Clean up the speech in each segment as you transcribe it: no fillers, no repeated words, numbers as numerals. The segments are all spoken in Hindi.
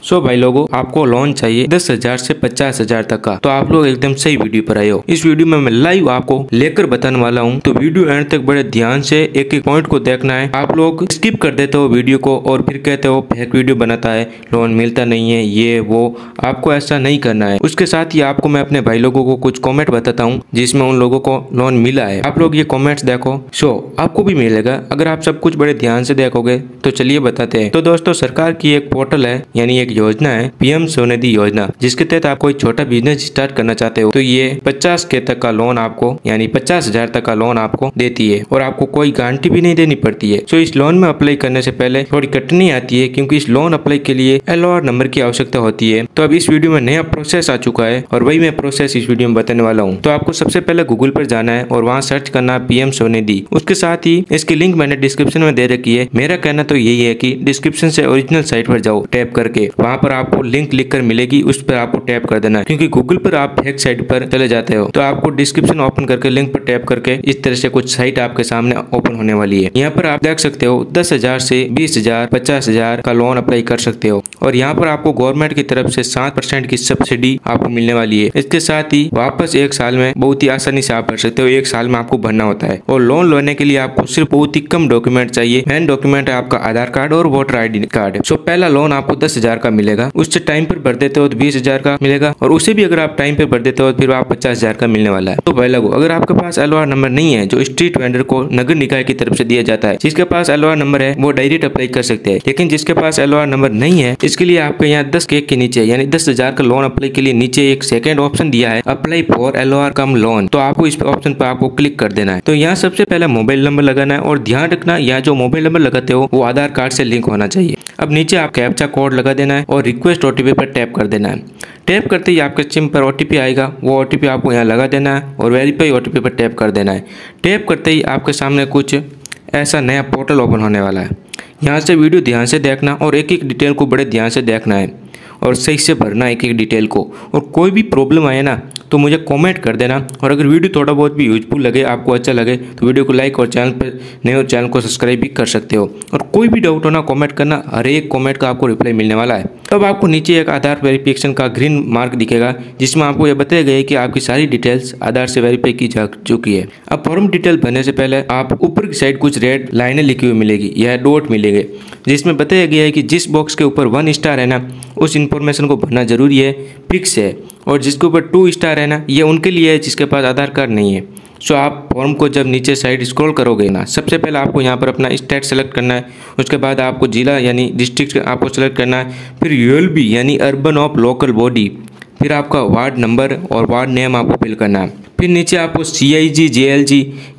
सो भाई लोगों, आपको लोन चाहिए 10,000 से 50,000 तक का, तो आप लोग एकदम सही वीडियो पर आए हो। इस वीडियो में मैं लाइव आपको लेकर बताने वाला हूँ, तो वीडियो एंड तक बड़े ध्यान से एक एक पॉइंट को देखना है। आप लोग स्किप कर देते हो वीडियो को और फिर कहते हो फेक वीडियो बनाता है, लोन मिलता नहीं है, ये वो। आपको ऐसा नहीं करना है। उसके साथ ही आपको मैं अपने भाई लोगों को कुछ कॉमेंट बताता हूँ जिसमें उन लोगों को लोन मिला है। आप लोग ये कॉमेंट्स देखो, सो आपको भी मिलेगा अगर आप सब कुछ बड़े ध्यान से देखोगे। तो चलिए बताते हैं। तो दोस्तों, सरकार की एक पोर्टल है, यानी एक योजना है, पीएम स्वनिधि योजना, जिसके तहत आप कोई छोटा बिजनेस स्टार्ट करना चाहते हो तो ये 50K तक का लोन आपको, यानी 50,000 तक का लोन आपको देती है और आपको कोई गारंटी भी नहीं देनी पड़ती है। तो इस लोन में अप्लाई करने से पहले थोड़ी कठिनाई आती है, क्योंकि इस लोन अप्लाई के लिए LOR नंबर की आवश्यकता होती है। तो अब इस वीडियो में नया प्रोसेस आ चुका है और वही मैं प्रोसेस इस वीडियो में बताने वाला हूँ। तो आपको सबसे पहले गूगल पर जाना है और वहाँ सर्च करना है पीएम स्वनिधि। उसके साथ ही इसकी लिंक मैंने डिस्क्रिप्शन में दे रखी है। मेरा कहना तो यही है कि डिस्क्रिप्शन से ओरिजिनल साइट पर जाओ, टैप करके वहाँ पर आपको लिंक लिख कर मिलेगी, उस पर आपको टैप कर देना है। क्योंकि गूगल पर आप फेक साइट पर चले जाते हो, तो आपको डिस्क्रिप्शन ओपन करके लिंक पर टैप करके इस तरह से कुछ साइट आपके सामने ओपन होने वाली है। यहाँ पर आप देख सकते हो 10,000 से 20,000, 50,000 का लोन अप्लाई कर सकते हो और यहाँ पर आपको गवर्नमेंट की तरफ से 7% की सब्सिडी आपको मिलने वाली है। इसके साथ ही वापस 1 साल में बहुत ही आसानी से आप भर सकते हो। 1 साल में आपको भरना होता है और लोन लेने के लिए आपको सिर्फ बहुत ही कम डॉक्यूमेंट चाहिए। मेन डॉक्यूमेंट है आपका आधार कार्ड और वोटर ID कार्ड। सो पहला लोन आपको 10,000 का मिलेगा, उससे टाइम पर भर देते हो तो 20,000 का मिलेगा और उसे भी अगर आप टाइम पे भर देते हो फिर आप 50,000 का मिलने वाला है। तो भाई लोगों, अगर आपके पास LOR नंबर नहीं है, जो स्ट्रीट वेंडर को नगर निकाय की तरफ से दिया जाता है, जिसके पास LOR नंबर है वो डायरेक्ट अप्लाई कर सकते हैं। लेकिन जिसके पास LOR नंबर नहीं है, इसके लिए आपके यहाँ 10K के नीचे, यानी 10,000 का लोन अप्लाई के लिए नीचे एक सेकंड ऑप्शन दिया है, apply for LOR come loan. तो आपको इस ऑप्शन पर आपको क्लिक कर देना है। तो यहाँ सबसे पहले मोबाइल नंबर लगाना है और ध्यान रखना, यहाँ जो मोबाइल नंबर लगाते हो वो आधार कार्ड से लिंक होना चाहिए। अब नीचे आप कैप्चा कोड लगा देना है और रिक्वेस्ट OTP पर टैप कर देना है। टैप करते ही आपके सिम पर OTP आएगा, वो OTP आपको यहाँ लगा देना है और वेरीफाई OTP पर टैप कर देना है। टैप करते ही आपके सामने कुछ ऐसा नया पोर्टल ओपन होने वाला है। यहाँ से वीडियो ध्यान से देखना और एक एक डिटेल को बड़े ध्यान से देखना है और सही से भरना एक एक डिटेल को। और कोई भी प्रॉब्लम आए ना तो मुझे कमेंट कर देना। और अगर वीडियो थोड़ा बहुत भी यूजफुल लगे, आपको अच्छा लगे, तो वीडियो को लाइक और चैनल पर नए और चैनल को सब्सक्राइब भी कर सकते हो। और कोई भी डाउट हो ना, कमेंट करना, हर एक कमेंट का आपको रिप्लाई मिलने वाला है। तब आपको नीचे एक आधार वेरिफिकेशन का ग्रीन मार्क दिखेगा, जिसमें आपको यह बताया गया है कि आपकी सारी डिटेल्स आधार से वेरीफाई की जा चुकी है। अब फॉर्म डिटेल भरने से पहले आप ऊपर की साइड कुछ रेड लाइनें लिखी हुई मिलेगी या डॉट मिलेंगे, जिसमें बताया गया है कि जिस बॉक्स के ऊपर 1 स्टार है ना, उस इन्फॉर्मेशन को भरना जरूरी है, फिक्स है। और जिसके ऊपर 2 स्टार है ना, ये उनके लिए है जिसके पास आधार कार्ड नहीं है। सो आप फॉर्म को जब नीचे साइड स्क्रॉल करोगे ना, सबसे पहले आपको यहाँ पर अपना स्टेट सेलेक्ट करना है। उसके बाद आपको जिला यानी डिस्ट्रिक्ट आपको सेलेक्ट करना है, फिर ULB यानी अर्बन ऑफ लोकल बॉडी, फिर आपका वार्ड नंबर और वार्ड नेम आपको फिल करना है। फिर नीचे आपको CIG JLG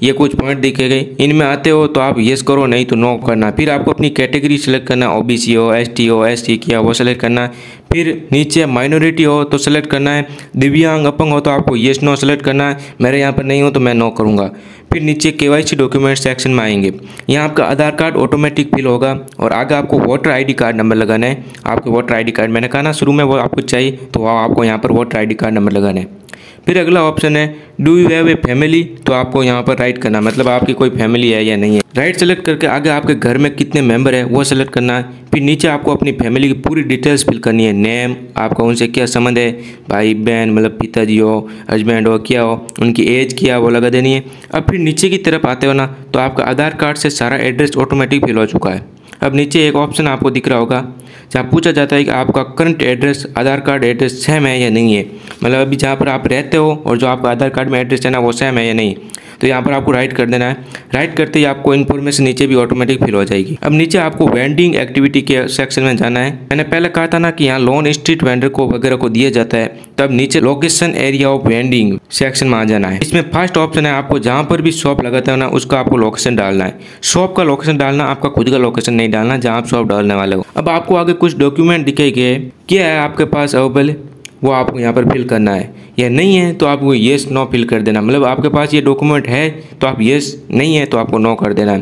ये कुछ पॉइंट दिखेंगे, इनमें आते हो तो आप येस करो, नहीं तो नो करना। फिर आपको अपनी कैटेगरी सेलेक्ट करना, OBC हो, ST हो, SC किया वो सेलेक्ट करना। फिर नीचे माइनॉरिटी हो तो सेलेक्ट करना है, दिव्यांग अपंग हो तो आपको येस नो सेलेक्ट करना है। मेरे यहाँ पर नहीं हो तो मैं नो करूँगा। फिर नीचे KYC डॉक्यूमेंट सेक्शन में आएंगे, यहाँ आपका आधार कार्ड ऑटोमेटिक फिल होगा और आगे आपको वोटर ID कार्ड नंबर लगाना है। आपके वोटर ID कार्ड मैंने कहा ना शुरू में वो आपको चाहिए, तो आपको यहाँ पर वोटर ID कार्ड नंबर लगाना है। फिर अगला ऑप्शन है do you have a family, तो आपको यहाँ पर राइट करना, मतलब आपकी कोई फैमिली है या नहीं है। राइट सेलेक्ट करके आगे आपके घर में कितने मेंबर है वो सेलेक्ट करना है। फिर नीचे आपको अपनी फैमिली की पूरी डिटेल्स फिल करनी है, नेम, आपका उनसे क्या संबंध है, भाई बहन मतलब पिताजी हो, हस्बैंड हो, क्या हो, उनकी एज क्या वो लगा देनी है। अब फिर नीचे की तरफ आते हो ना, तो आपका आधार कार्ड से सारा एड्रेस ऑटोमेटिक फिल हो चुका है। अब नीचे एक ऑप्शन आपको दिख रहा होगा जहाँ पूछा जाता है कि आपका करंट एड्रेस आधार कार्ड एड्रेस सेम है या नहीं है, मतलब अभी जहाँ पर आप रहते हो और जो आपका आधार कार्ड में एड्रेस है ना वो सेम है या नहीं। तो यहाँ पर आपको राइट कर देना है। राइट करते ही आपको इन्फॉर्मेशन नीचे भी ऑटोमेटिक फिल हो जाएगी। अब नीचे आपको वेंडिंग एक्टिविटी के सेक्शन में जाना है। मैंने पहले कहा था ना कि यहाँ लोन स्ट्रीट वेंडर को वगैरह को दिया जाता है, तब नीचे location area of vending section में आ जाना है। इसमें फर्स्ट ऑप्शन है, आपको जहाँ पर भी शॉप लगाते हो ना उसका आपको लोकेशन डालना है। शॉप का लोकेशन डालना, आपका खुद का लोकेशन नहीं डालना जहाँ आप शॉप डालने वाले हो। अब आपको आगे कुछ डॉक्यूमेंट दिखेंगे, क्या है आपके पास अवेलेबल, वो आपको यहाँ पर फिल करना है। या नहीं है तो आपको येस नो फिल कर देना, मतलब आपके पास ये डॉक्यूमेंट है तो आप येस, नहीं है तो आपको नो कर देना है।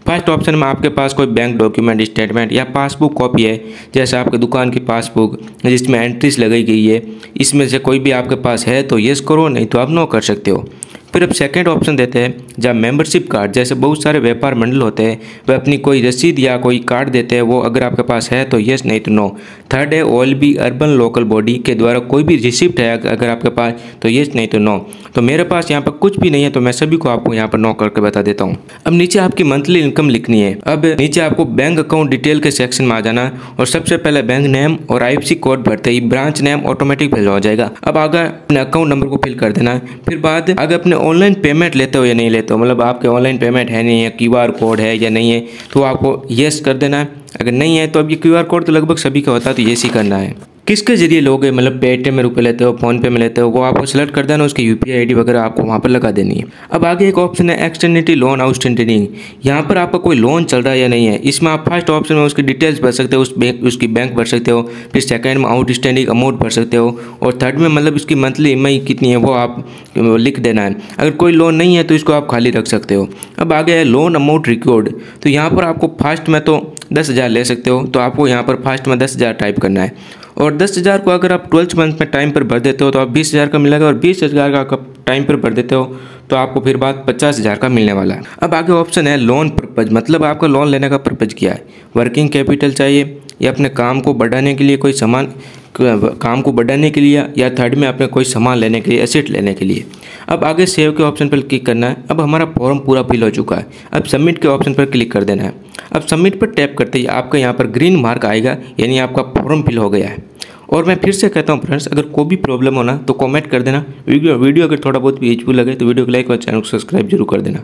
फर्स्ट ऑप्शन में आपके पास कोई बैंक डॉक्यूमेंट, स्टेटमेंट या पासबुक कॉपी है, जैसे आपके दुकान की पासबुक जिसमें एंट्रीज लगाई गई है, इसमें से कोई भी आपके पास है तो येस करो, नहीं तो आप नो कर सकते हो। फिर अब सेकंड ऑप्शन देते हैं जहाँ मेंबरशिप कार्ड जैसे बहुत सारे व्यापार मंडल होते हैं वे अपनी कोई रसीद या कोई कार्ड देते हैं, वो अगर आपके पास है तो यस, नहीं तो नो। थर्ड है OLB अर्बन लोकल बॉडी के द्वारा कोई भी रिसिप्ट है अगर आपके पास तो यस, नहीं तो नो। तो मेरे पास यहाँ पर कुछ भी नहीं है तो मैं सभी को आपको यहाँ पर नो करके बता देता हूँ। अब नीचे आपकी मंथली इनकम लिखनी है। अब नीचे आपको बैंक अकाउंट डिटेल के सेक्शन में आ जाना और सबसे पहले बैंक नेम और IFSC कोड भरते ही ब्रांच नेम ऑटोमेटिक फिल हो जाएगा। अब आगे अपने अकाउंट नंबर को फिल कर देना है। फिर बाद अगर अपने ऑनलाइन पेमेंट लेते हो या नहीं लेते हो, मतलब आपके ऑनलाइन पेमेंट है नहीं है, QR कोड है या नहीं है, तो आपको येस कर देना है। अगर नहीं है तो अब ये QR कोड तो लगभग सभी का होता है, तो येस ही करना है। किसके जरिए लोगे, मतलब पेटीएम में रुपए लेते हो, फोनपे में लेते हो, वो आपको सेलेक्ट कर देना, उसकी UPI ID वगैरह आपको वहाँ पर लगा देनी है। अब आगे एक ऑप्शन है एक्सटेंडिटी लोन आउटस्टैंडिंग। यहाँ पर आपका कोई लोन चल रहा है या नहीं है, इसमें आप फर्स्ट ऑप्शन में उसकी डिटेल्स भर सकते हो, उसकी बैंक भर सकते हो। फिर सेकंड में आउटस्टैंडिंग अमाउंट भर सकते हो और थर्ड में मतलब इसकी मंथली EMI कितनी है वो आप लिख देना है। अगर कोई लोन नहीं है तो इसको आप खाली रख सकते हो। अब आगे है लोन अमाउंट रिकॉर्ड। तो यहाँ पर आपको फर्स्ट में तो 10,000 ले सकते हो, तो आपको यहाँ पर फर्स्ट में 10,000 टाइप करना है और 10,000 को अगर आप 12th मंथ में टाइम पर भर देते हो तो आप 20,000 का मिलेगा और 20,000 का टाइम पर भर देते हो तो आपको फिर बाद 50,000 का मिलने वाला है। अब आगे ऑप्शन है लोन पर्पज, मतलब आपका लोन लेने का पर्पज क्या है। वर्किंग कैपिटल चाहिए या अपने काम को बढ़ाने के लिए, कोई सामान काम को बढ़ाने के लिए, या थर्ड में अपने कोई सामान लेने के लिए, एसेट लेने के लिए। अब आगे सेव के ऑप्शन पर क्लिक करना है। अब हमारा फॉर्म पूरा फिल हो चुका है। अब सबमिट के ऑप्शन पर क्लिक कर देना है। अब सबमिट पर टैप करते ही आपका यहाँ पर ग्रीन मार्क आएगा, यानी आपका फॉर्म फिल हो गया है। और मैं फिर से कहता हूँ फ्रेंड्स, अगर कोई भी प्रॉब्लम हो ना तो कमेंट कर देना। वीडियो अगर थोड़ा बहुत भी यूजफुल लगे तो वीडियो को लाइक और चैनल को सब्सक्राइब जरूर कर देना।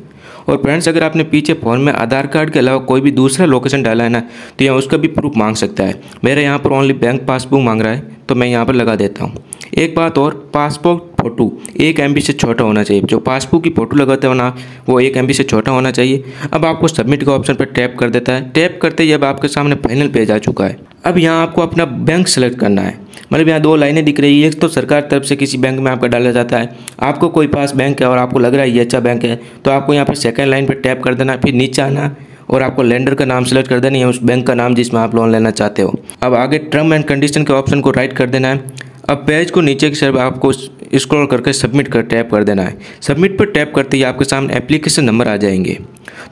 और फ्रेंड्स, अगर आपने पीछे फ़ोन में आधार कार्ड के अलावा कोई भी दूसरा लोकेशन डाला है ना तो यहाँ उसका भी प्रूफ मांग सकता है। मेरे यहाँ पर ओनली बैंक पासबुक मांग रहा है तो मैं यहाँ पर लगा देता हूँ। एक बात और, पासपोर्ट फ़ोटो 1 MB से छोटा होना चाहिए। जो पासबुक की फ़ोटो लगाते हो ना वो 1 MB से छोटा होना चाहिए। अब आपको सबमिट के ऑप्शन पर टैप कर देता है। टैप करते ही अब आपके सामने फाइनल पेज आ चुका है। अब यहाँ आपको अपना बैंक सेलेक्ट करना है। मतलब यहाँ 2 लाइनें दिख रही है, एक तो सरकार तरफ से किसी बैंक में आपका डाला जाता है, आपको कोई पास बैंक है और आपको लग रहा है ये अच्छा बैंक है तो आपको यहाँ पर सेकंड लाइन पर टैप कर देना। फिर नीचे आना और आपको लेंडर का नाम सेलेक्ट कर देना या उस बैंक का नाम जिसमें आप लोन लेना चाहते हो। अब आगे टर्म एंड कंडीशन के ऑप्शन को राइट कर देना है। अब पेज को नीचे की तरफ आपको स्क्रॉल करके सबमिट कर टैप कर देना है। सबमिट पर टैप करते ही आपके सामने एप्लीकेशन नंबर आ जाएंगे।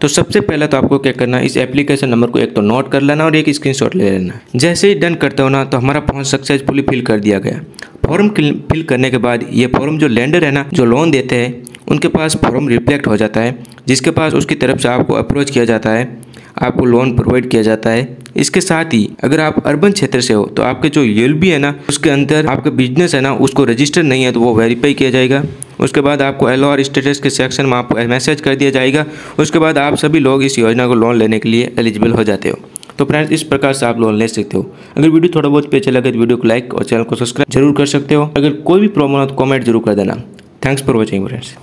तो सबसे पहले तो आपको क्या करना है, इस एप्लीकेशन नंबर को एक तो नोट कर लेना और एक स्क्रीनशॉट ले लेना। जैसे ही डन करते हो ना तो हमारा फॉर्म सक्सेसफुली फिल कर दिया गया। फॉर्म फिल करने के बाद ये फॉर्म जो लेंडर है ना, जो लोन देते हैं, उनके पास फॉर्म रिफ्लेक्ट हो जाता है, जिसके पास उसकी तरफ से आपको अप्रोच किया जाता है, आपको लोन प्रोवाइड किया जाता है। इसके साथ ही अगर आप अर्बन क्षेत्र से हो तो आपके जो ULB है ना उसके अंदर आपका बिजनेस है ना उसको रजिस्टर नहीं है तो वो वेरीफाई किया जाएगा। उसके बाद आपको LOR स्टेटस के सेक्शन में आपको मैसेज कर दिया जाएगा। उसके बाद आप सभी लोग इस योजना को लोन लेने के लिए एलिजिबल हो जाते हो। तो फ्रेंड्स, इस प्रकार से आप लोन ले सकते हो। अगर वीडियो थोड़ा बहुत अच्छा लगे तो वीडियो को लाइक और चैनल को सब्सक्राइब जरूर कर सकते हो। अगर कोई भी प्रॉब्लम हो तो कमेंट जरूर कर देना। Thanks for watching friends.